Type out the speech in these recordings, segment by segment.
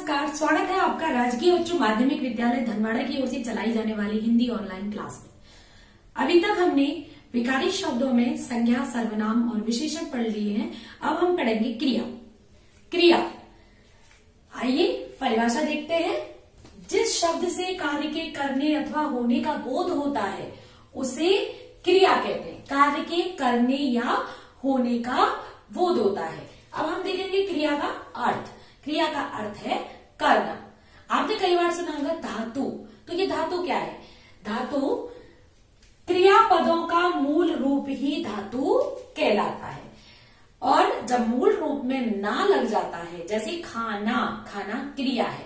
नमस्कार, स्वागत है आपका राजकीय उच्च माध्यमिक विद्यालय धनवाड़ा की ओर से चलाई जाने वाली हिंदी ऑनलाइन क्लास में। अभी तक हमने विकारी शब्दों में संज्ञा, सर्वनाम और विशेषण पढ़ लिए हैं। अब हम पढ़ेंगे क्रिया। क्रिया, आइए परिभाषा देखते हैं। जिस शब्द से कार्य के करने अथवा होने का बोध होता है उसे क्रिया कहते हैं। कार्य के करने या होने का बोध होता है। अब हम देखेंगे क्रिया का अर्थ। क्रिया का अर्थ है करना। आपने कई बार सुना होगा धातु। तो ये धातु क्या है? धातु क्रियापदों का मूल रूप ही धातु कहलाता है। और जब मूल रूप में ना लग जाता है, जैसे खाना, खाना क्रिया है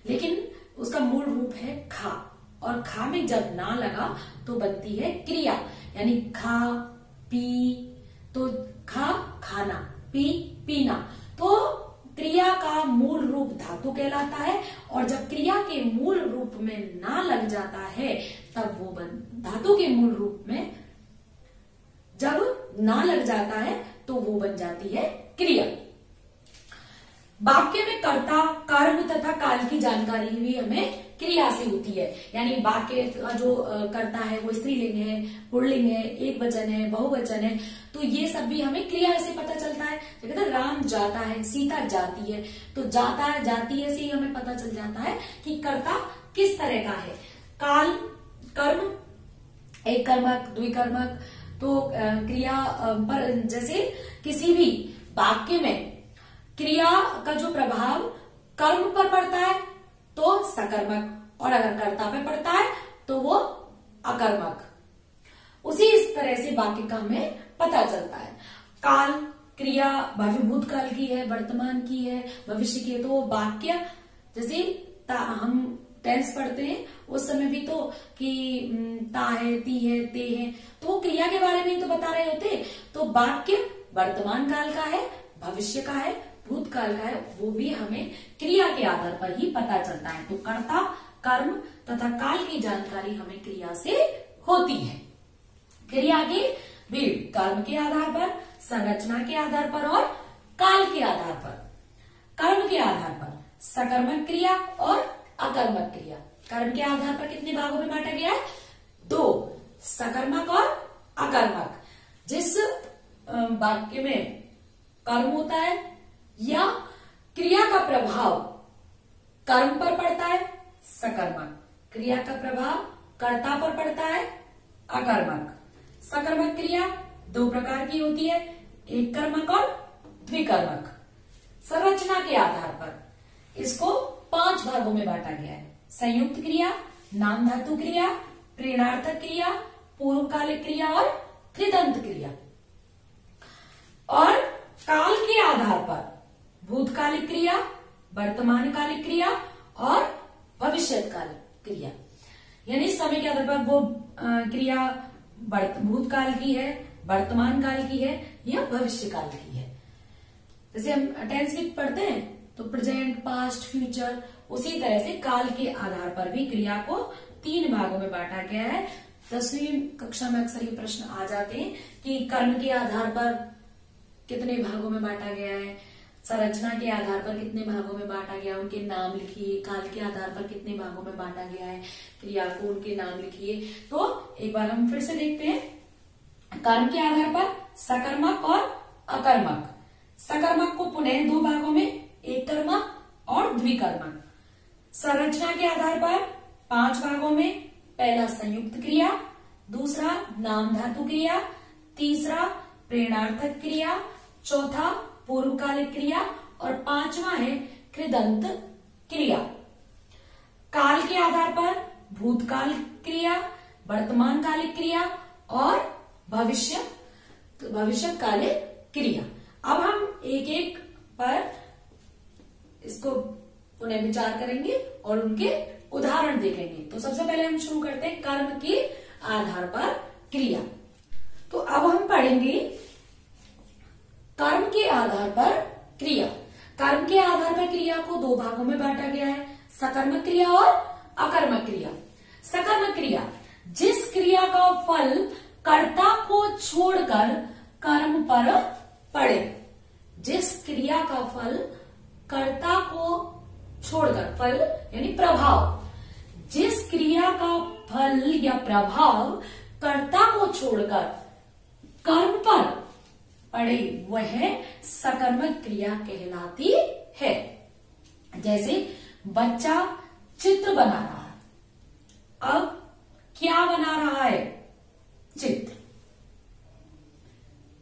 लेकिन उसका मूल रूप है खा, और खा में जब ना लगा तो बनती है क्रिया। यानी खा, पी, तो खा खाना, पी पीना। तो क्रिया का मूल रूप धातु कहलाता है, और जब क्रिया के मूल रूप में ना लग जाता है तब वो धातु के मूल रूप में जब ना लग जाता है तो वो बन जाती है क्रिया। वाक्य में कर्ता, कर्म तथा काल की जानकारी भी हमें क्रिया से होती है। यानी वाक्य का जो कर्ता है वो स्त्रीलिंग है, पुल्लिंग है, एक वचन है, बहुवचन है, तो ये सब भी हमें क्रिया से पता चलता है। तो कहते हैं राम जाता है, सीता जाती है, तो जाता है, जाती है से ही हमें पता चल जाता है कि कर्ता किस तरह का है। काल, कर्म, एक कर्मक, द्विकर्मक, तो क्रिया पर जैसे किसी भी वाक्य में क्रिया का जो प्रभाव कर्म पर पड़ता है तो सकर्मक, और अगर कर्ता पे पड़ता है तो वो अकर्मक। उसी इस तरह से वाक्य का हमें पता चलता है। काल क्रिया भूत काल की है, वर्तमान की है, भविष्य की है। तो वो वाक्य जैसे हम टेंस पढ़ते हैं उस समय भी तो कि ता है, ती है, ते है, तो वो क्रिया के बारे में ही तो बता रहे होते। तो वाक्य वर्तमान काल का है, भविष्य का है, भूतकाल का है, वो भी हमें क्रिया के आधार पर ही पता चलता है। तो कर्ता, कर्म तथा काल की जानकारी हमें क्रिया से होती है। क्रिया के भी कर्म के आधार पर, संरचना के आधार पर और काल के आधार पर। कर्म के आधार पर सकर्मक क्रिया और अकर्मक क्रिया। कर्म के आधार पर कितने भागों में बांटा गया है? 2, सकर्मक और अकर्मक। जिस वाक्य में कर्म होता है या क्रिया का प्रभाव कर्म पर पड़ता है, सकर्मक। क्रिया का प्रभाव कर्ता पर पड़ता है, अकर्मक। सकर्मक क्रिया 2 प्रकार की होती है, एक कर्मक और द्विकर्मक। संरचना के आधार पर इसको 5 भागों में बांटा गया है। संयुक्त क्रिया, नाम धातु क्रिया, प्रेरणार्थक क्रिया, पूर्वकालिक क्रिया और कृदंत क्रिया। और काल के आधार पर भूतकालिक क्रिया, वर्तमानकालिक क्रिया और भविष्यकालिक क्रिया। यानी समय के आधार पर वो क्रिया भूतकाल की है, वर्तमान काल की है या भविष्य काल की है। जैसे हम टेंस भी पढ़ते हैं तो प्रेजेंट, पास्ट, फ्यूचर, उसी तरह से काल के आधार पर भी क्रिया को 3 भागों में बांटा गया है। 10वीं कक्षा में अक्सर ये प्रश्न आ जाते हैं कि कर्म के आधार पर कितने भागों में बांटा गया है, संरचना के आधार पर कितने भागों में बांटा गया, उनके नाम लिखिए। काल के आधार पर कितने भागों में बांटा गया है, क्रिया को उनके नाम लिखिए। तो एक बार हम फिर से देखते हैं। कर्म के आधार पर सकर्मक और अकर्मक। सकर्मक को पुनः 2 भागों में, एक कर्मक और द्विकर्मक। संरचना के आधार पर 5 भागों में, पहला संयुक्त क्रिया, दूसरा नाम धातु क्रिया, तीसरा प्रेरणार्थक क्रिया, चौथा पूर्वकालिक क्रिया और 5वां है कृदंत क्रिया। काल के आधार पर भूतकाल क्रिया, वर्तमानकालिक क्रिया और भविष्यकालिक क्रिया। अब हम एक एक पर इसको पुनः विचार करेंगे और उनके उदाहरण देखेंगे। तो सबसे पहले हम शुरू करते हैं कर्म के आधार पर क्रिया। तो अब हम पढ़ेंगे कर्म के आधार पर क्रिया। कर्म के आधार पर क्रिया को 2 भागों में बांटा गया है, सकर्मक क्रिया और अकर्मक क्रिया। सकर्मक क्रिया, जिस क्रिया का फल कर्ता को छोड़कर कर्म पर पड़े। जिस क्रिया का फल कर्ता को छोड़ प्रभाव, जिस क्रिया का फल या प्रभाव कर्ता को छोड़कर कर्म पर पड़े वह सकर्मक क्रिया कहलाती है। जैसे बच्चा चित्र बना रहा है, अब क्या बना रहा है? चित्र।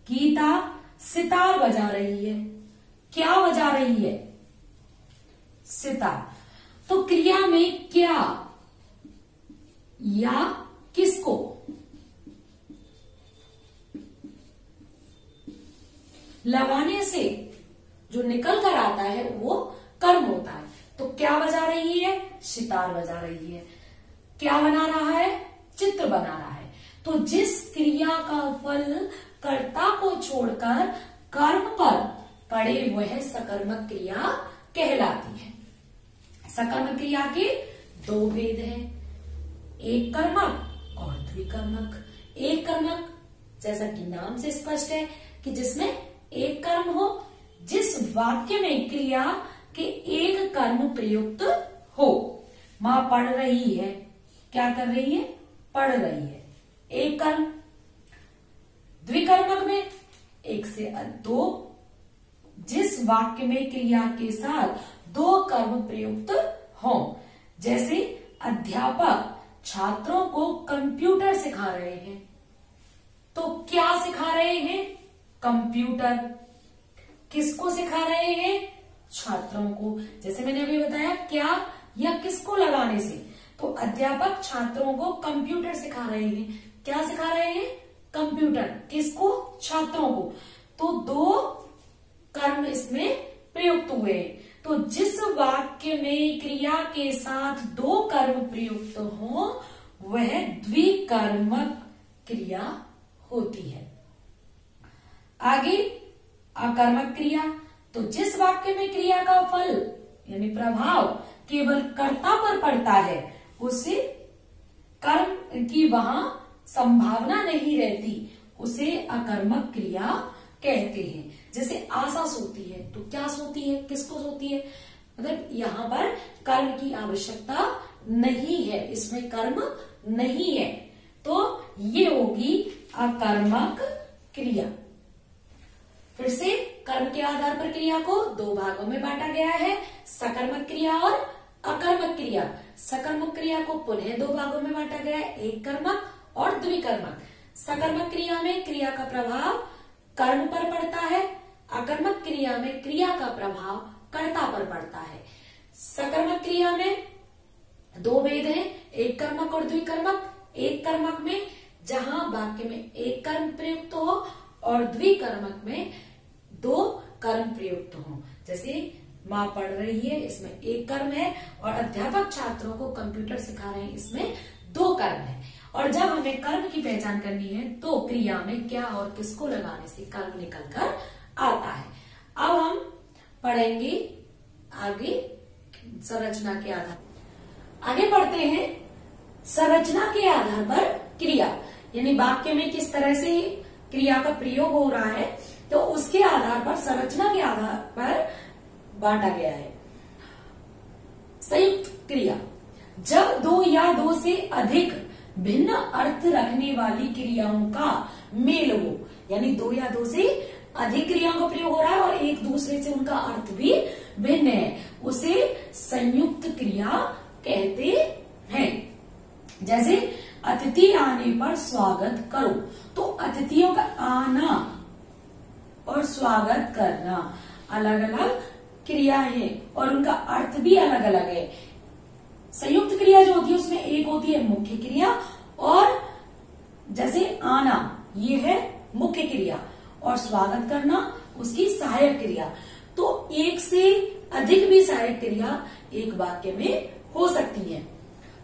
गीता सितार बजा रही है, क्या बजा रही है? सितार। तो क्रिया में क्या या किसको लगाने से जो निकल कर आता है वो कर्म होता है। तो क्या बजा रही है? सितार बजा रही है। क्या बना रहा है? चित्र बना रहा है। तो जिस क्रिया का फल कर्ता को छोड़कर कर्म पर पड़े वह सकर्मक क्रिया कहलाती है। सकर्मक क्रिया के दो भेद हैं, एक कर्मक और द्विकर्मक। एक कर्मक जैसा कि नाम से स्पष्ट है कि जिसमें एक कर्म हो, जिस वाक्य में क्रिया के एक कर्म प्रयुक्त हो। मां पढ़ रही है, क्या कर रही है? पढ़ रही है, एक कर्म। द्विकर्मक में एक से दो, जिस वाक्य में क्रिया के साथ दो कर्म प्रयुक्त हो। जैसे अध्यापक छात्रों को कंप्यूटर सिखा रहे हैं, तो क्या सिखा रहे हैं? कंप्यूटर। किसको सिखा रहे हैं? छात्रों को। जैसे मैंने अभी बताया, क्या या किसको लगाने से। तो अध्यापक छात्रों को कंप्यूटर सिखा रहे हैं। क्या सिखा रहे हैं? कंप्यूटर। किसको? छात्रों को। तो दो कर्म इसमें प्रयुक्त हुए। तो जिस वाक्य में क्रिया के साथ दो कर्म प्रयुक्त हो वह द्विकर्मक क्रिया होती है। आगे अकर्मक क्रिया। तो जिस वाक्य में क्रिया का फल यानी प्रभाव केवल कर्ता पर पड़ता है, उसे कर्म की वहां संभावना नहीं रहती, उसे अकर्मक क्रिया कहते हैं। जैसे आशा सोती है, तो क्या सोती है? किसको सोती है? मतलब यहां पर कर्म की आवश्यकता नहीं है, इसमें कर्म नहीं है, तो ये होगी अकर्मक क्रिया। फिर से कर्म के आधार पर क्रिया को दो भागों में बांटा गया है, सकर्मक क्रिया और अकर्मक क्रिया। सकर्मक क्रिया को पुनः दो भागों में बांटा गया है, एक कर्मक और द्विकर्मक। सकर्मक क्रिया में क्रिया का प्रभाव कर्म पर पड़ता है, अकर्मक क्रिया में क्रिया का प्रभाव कर्ता पर पड़ता है। सकर्मक क्रिया में दो भेद हैं, एक कर्मक और द्विकर्मक। एक कर्मक में जहां वाक्य में एक कर्म प्रयुक्त हो और द्विकर्मक में दो कर्म प्रयुक्त हो। जैसे मां पढ़ रही है, इसमें एक कर्म है, और अध्यापक छात्रों को कंप्यूटर सिखा रहे हैं, इसमें दो कर्म है। और जब हमें कर्म की पहचान करनी है तो क्रिया में क्या और किसको लगाने से कर्म निकल कर आता है। अब हम पढ़ेंगे आगे संरचना के आधार। आगे पढ़ते हैं संरचना के आधार पर क्रिया, यानी वाक्य में किस तरह से क्रिया का प्रयोग हो रहा है, तो उसके आधार पर संरचना के आधार पर बांटा गया है। संयुक्त क्रिया, जब दो या दो से अधिक भिन्न अर्थ रखने वाली क्रियाओं का मेल हो, यानी दो या दो से अधिक क्रियाओं का प्रयोग हो रहा है और एक दूसरे से उनका अर्थ भी भिन्न है, उसे संयुक्त क्रिया कहते हैं। जैसे अतिथि आने पर स्वागत करो, तो अतिथियों का आना और स्वागत करना अलग अलग क्रिया है और उनका अर्थ भी अलग अलग है। संयुक्त क्रिया जो होती है उसमें एक होती है मुख्य क्रिया, और जैसे आना ये है मुख्य क्रिया और स्वागत करना उसकी सहायक क्रिया। तो एक से अधिक भी सहायक क्रिया एक वाक्य में हो सकती है।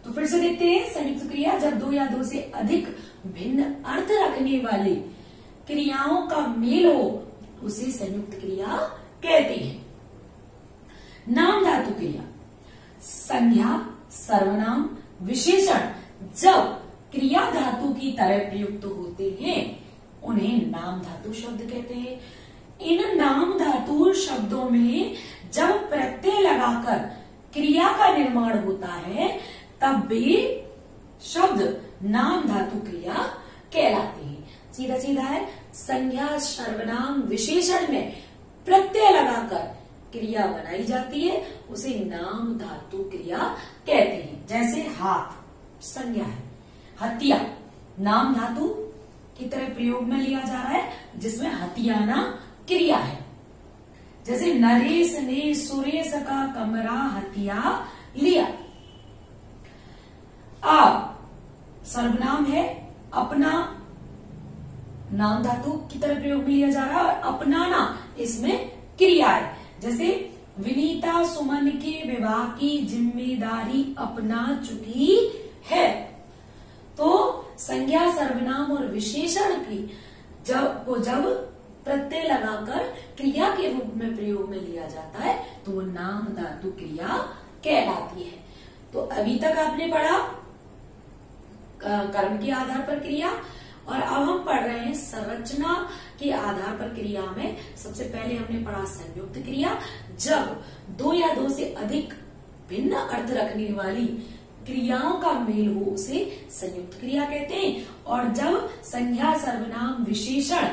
तो फिर से देखते हैं संयुक्त क्रिया, जब दो या दो से अधिक भिन्न अर्थ रखने वाली क्रियाओं का मेल हो उसे संयुक्त क्रिया कहते हैं। नाम धातु क्रिया, संज्ञा, सर्वनाम, विशेषण जब क्रिया धातु की तरह प्रयुक्त होते हैं उन्हें नाम धातु शब्द कहते हैं। इन नाम धातु शब्दों में जब प्रत्यय लगाकर क्रिया का निर्माण होता है तब भी शब्द नाम धातु क्रिया कहलाती है। सीधा सीधा है, संज्ञा सर्वनाम विशेषण में प्रत्यय लगाकर क्रिया बनाई जाती है, उसे नाम धातु क्रिया कहते हैं। जैसे हाथ संज्ञा है, हत्या नाम धातु की तरह प्रयोग में लिया जा रहा है, जिसमें हथियाना क्रिया है। जैसे नरेश ने सुरेश का कमरा हथिया लिया। आप सर्वनाम है, अपना नाम धातु की तरह प्रयोग में लिया जा रहा है, और अपनाना इसमें क्रिया है। जैसे विनीता सुमन के विवाह की जिम्मेदारी अपना चुकी है। तो संज्ञा सर्वनाम और विशेषण की जब प्रत्यय लगाकर क्रिया के रूप में प्रयोग में लिया जाता है तो वो नाम धातु क्रिया कहलाती है। तो अभी तक आपने पढ़ा कर्म के आधार पर क्रिया, और अब हम पढ़ रहे हैं संरचना के आधार पर क्रिया में। सबसे पहले हमने पढ़ा संयुक्त क्रिया। जब दो या दो से अधिक भिन्न अर्थ रखने वाली क्रियाओं का मेल हो उसे संयुक्त क्रिया कहते हैं। और जब संज्ञा सर्वनाम विशेषण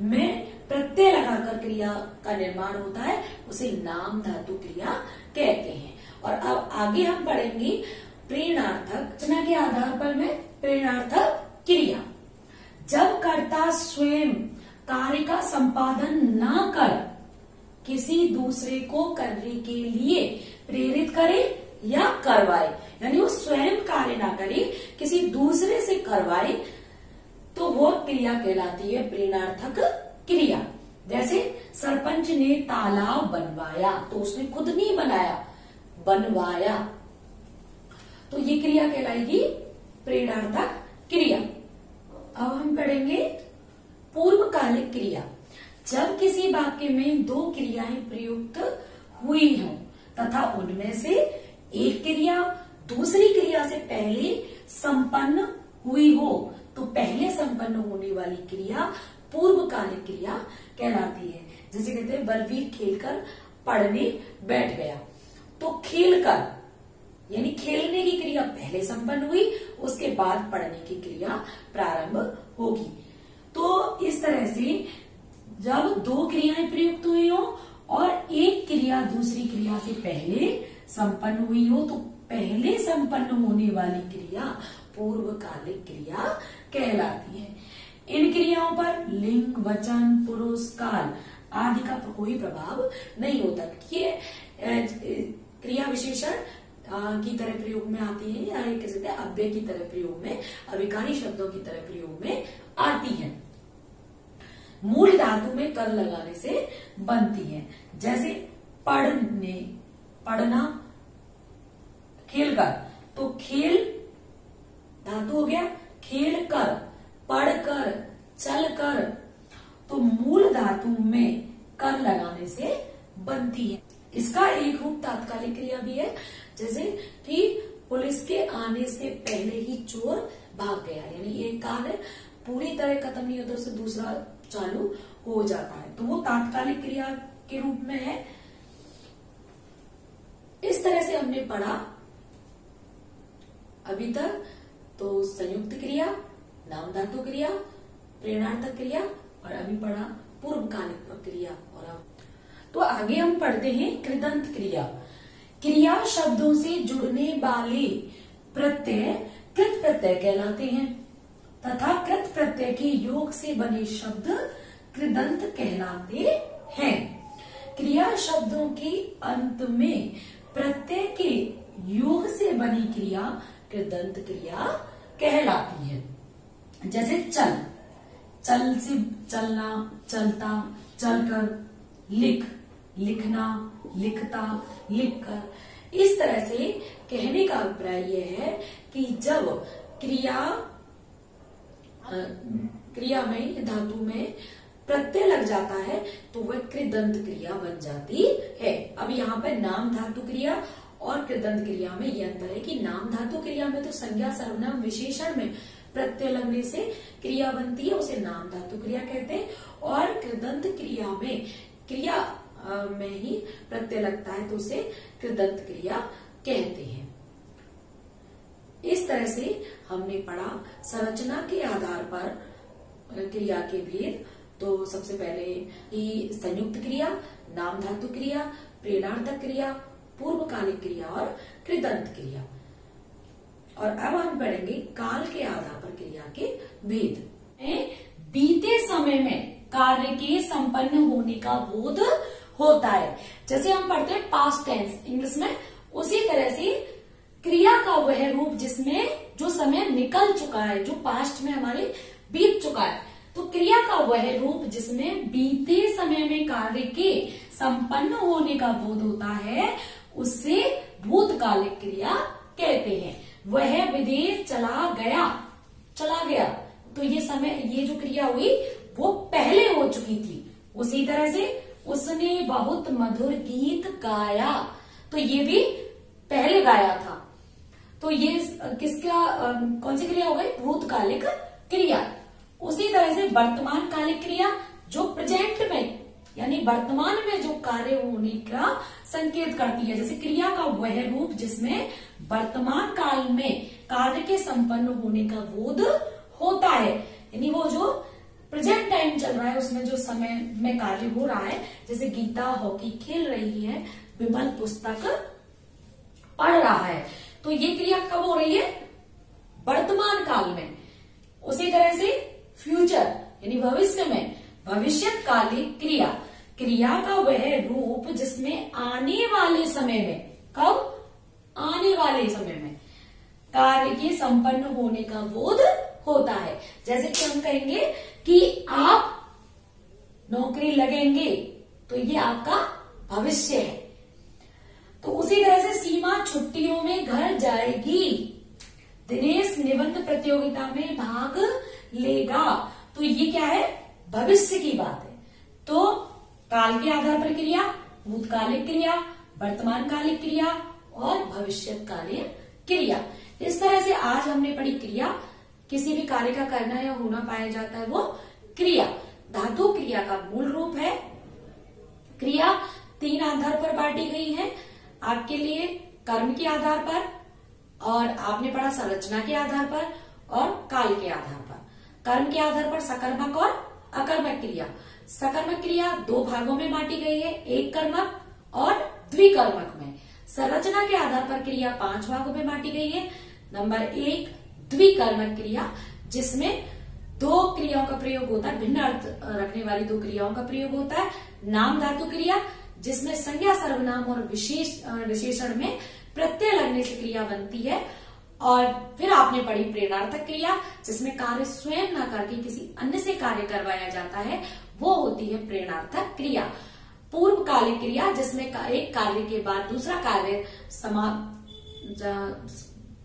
में प्रत्यय लगाकर क्रिया का निर्माण होता है उसे नाम धातु क्रिया कहते हैं। और अब आगे हम पढ़ेंगे प्रेरणार्थक। रचना के आधार पर में प्रेरणार्थक क्रिया। जब कर्ता स्वयं कार्य का संपादन न कर किसी दूसरे को करने के लिए प्रेरित करे या करवाए, यानी वो स्वयं कार्य ना करे, किसी दूसरे से करवाए, तो वो क्रिया कहलाती है प्रेरणार्थक क्रिया। जैसे सरपंच ने तालाब बनवाया, तो उसने खुद नहीं बनाया, बनवाया, तो ये क्रिया कहलाएगी प्रेरणार्थक क्रिया। अब हम पढ़ेंगे पूर्वकालिक क्रिया। जब किसी वाक्य में दो क्रियाएं प्रयुक्त हुई हों तथा उनमें से एक क्रिया दूसरी क्रिया से पहले संपन्न हुई हो तो पहले संपन्न होने वाली क्रिया पूर्वकालिक क्रिया कहलाती है। जैसे कहते हैं बलवीर खेलकर पढ़ने बैठ गया, तो खेलकर यानी खेलने की क्रिया पहले संपन्न हुई, उसके बाद पढ़ने की क्रिया प्रारंभ होगी। तो इस तरह से जब दो क्रियाएं प्रयुक्त हुई हो और एक क्रिया दूसरी क्रिया से पहले संपन्न हुई हो तो पहले संपन्न होने वाली क्रिया पूर्वकालिक क्रिया कहलाती है। इन क्रियाओं पर लिंग, वचन, पुरुष, काल आदि का कोई प्रभाव नहीं होता। ये क्रिया विशेषण की तरह प्रयोग में आती है, या कह सकते हैं अव्यय की तरह प्रयोग में, अविकारी शब्दों की तरह प्रयोग में आती है। मूल धातु में कर लगाने से बनती है। जैसे पढ़ने, पढ़ना, खेल कर, तो खेल धातु हो गया, खेल कर, पढ़ कर, चल कर, तो मूल धातु में कर लगाने से बनती है। इसका एक रूप तात्कालिक क्रिया भी है, जैसे कि पुलिस के आने से पहले ही चोर भाग गया, यानी एक कार्य पूरी तरह खत्म नहीं होता, उससे दूसरा चालू हो जाता है, तो वो तात्कालिक क्रिया के रूप में है। इस तरह से हमने पढ़ा अभी तक तो संयुक्त क्रिया, नाम धातु क्रिया, प्रेरणार्थक क्रिया, और अभी पढ़ा पूर्वकालिक क्रिया। और अब तो आगे हम पढ़ते हैं कृदंत क्रिया। क्रिया शब्दों से जुड़ने वाले प्रत्यय कृत प्रत्यय कहलाते हैं तथा कृत प्रत्यय के योग से बने शब्द कृदंत कहलाते हैं। क्रिया शब्दों के अंत में प्रत्यय के योग से बनी क्रिया कृदंत क्रिया कहलाती है। जैसे चल, चल से चलना, चलता, चलकर, लिख, लिखना, लिखता, लिखकर। इस तरह से कहने का अभिप्राय यह है कि जब क्रिया में, धातु में प्रत्यय लग जाता है तो वह कृदंत क्रिया बन जाती है। अब यहाँ पर नाम धातु क्रिया और कृदंत क्रिया में यह अंतर है कि नाम धातु क्रिया में तो संज्ञा सर्वनाम विशेषण में प्रत्यय लगने से क्रिया बनती है, उसे नाम धातु क्रिया कहते हैं। और कृदंत क्रिया में क्रिया में ही प्रत्यय लगता है तो उसे कृदंत क्रिया कहते हैं। इस तरह से हमने पढ़ा संरचना के आधार पर क्रिया के भेद। तो सबसे पहले कि संयुक्त क्रिया, नाम धातु क्रिया, प्रेरणार्थक क्रिया, पूर्वकालिक क्रिया और कृदंत क्रिया। और अब हम पढ़ेंगे काल के आधार पर क्रिया के भेद। बीते समय में कार्य के संपन्न होने का बोध होता है। जैसे हम पढ़ते हैं पास्ट टेंस इंग्लिश में, उसी तरह से क्रिया का वह रूप जिसमें जो समय निकल चुका है, जो पास्ट में हमारे बीत चुका है, तो क्रिया का वह रूप जिसमें बीते समय में कार्य के संपन्न होने का बोध होता है, उससे भूतकालिक क्रिया कहते हैं। वह विदेश चला गया, चला गया, तो ये समय, ये जो क्रिया हुई वो पहले हो चुकी थी। उसी तरह से उसने बहुत मधुर गीत गाया, तो ये भी पहले गाया था। तो ये किसका, कौन सी क्रिया हो गई? भूतकालिक क्रिया। उसी तरह से वर्तमान कालिक क्रिया जो प्रेजेंट में यानी वर्तमान में जो कार्य होने का संकेत करती है। जैसे क्रिया का वह रूप जिसमें वर्तमान काल में कार्य के संपन्न होने का बोध होता है, यानी वो जो प्रेजेंट टाइम चल रहा है उसमें जो समय में कार्य हो रहा है। जैसे गीता हॉकी खेल रही है, विमल पुस्तक पढ़ रहा है, तो ये क्रिया कब हो रही है? वर्तमान काल में। उसी तरह से फ्यूचर यानी भविष्य में, भविष्यकालिक क्रिया, क्रिया का वह रूप जिसमें आने वाले समय में, कब? आने वाले समय में कार्य के संपन्न होने का बोध होता है। जैसे कि हम कहेंगे कि आप नौकरी लगेंगे, तो ये आपका भविष्य है। तो उसी तरह से सीमा छुट्टियों में घर जाएगी, दिनेश निबंध प्रतियोगिता में भाग लेगा, तो ये क्या है? भविष्य की बात है। तो काल के आधार पर क्रिया, भूतकालिक क्रिया, वर्तमान कालिक क्रिया और भविष्यकालीन क्रिया। इस तरह से आज हमने पढ़ी क्रिया। किसी भी कार्य का करना या होना पाया जाता है वो क्रिया। धातु क्रिया का मूल रूप है। क्रिया 3 आधार पर बांटी गई है आपके लिए, कर्म के आधार पर, और आपने पढ़ा संरचना के आधार पर और काल के आधार पर। कर्म के आधार पर सकर्मक और अकर्मक क्रिया। सकर्मक क्रिया 2 भागों में बांटी गई है, एक कर्मक और द्विकर्मक में। संरचना के आधार पर क्रिया 5 भागों में बांटी गई है। नंबर 1 द्विकर्मक क्रिया, जिसमें 2 क्रियाओं का प्रयोग होता है, भिन्न अर्थ रखने वाली 2 क्रियाओं का प्रयोग होता है। नाम धातु क्रिया, जिसमें संज्ञा सर्वनाम और विशेषण में प्रत्यय लगने से क्रिया बनती है। और फिर आपने पढ़ी प्रेरणार्थक क्रिया, जिसमें कार्य स्वयं न करके किसी अन्य से कार्य करवाया जाता है, वो होती है प्रेरणार्थक क्रिया। पूर्वकालिक क्रिया, जिसमें एक कार्य के बाद दूसरा कार्य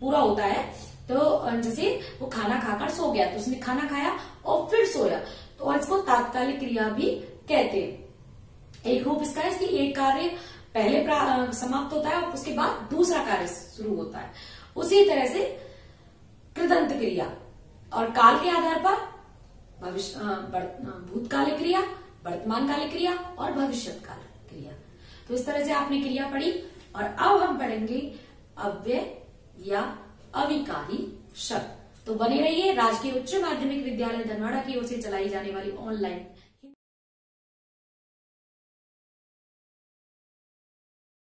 पूरा होता है। तो जैसे वो खाना खाकर सो गया, तो उसने खाना खाया और फिर सोया, तो इसको तात्कालिक क्रिया भी कहते हैं। एक रूप इसका है कि एक कार्य पहले समाप्त होता है और उसके बाद दूसरा कार्य शुरू होता है। उसी तरह से कृदंत क्रिया, और काल के आधार पर भूतकालिक क्रिया, वर्तमान कालिक क्रिया और भविष्यकालिक क्रिया। तो इस तरह से आपने क्रिया पढ़ी। और अब हम पढ़ेंगे अव्यय या अविकारी शब्द। तो बने रहिए राजकीय उच्च माध्यमिक विद्यालय धनवाड़ा की ओर से चलाई जाने वाली ऑनलाइन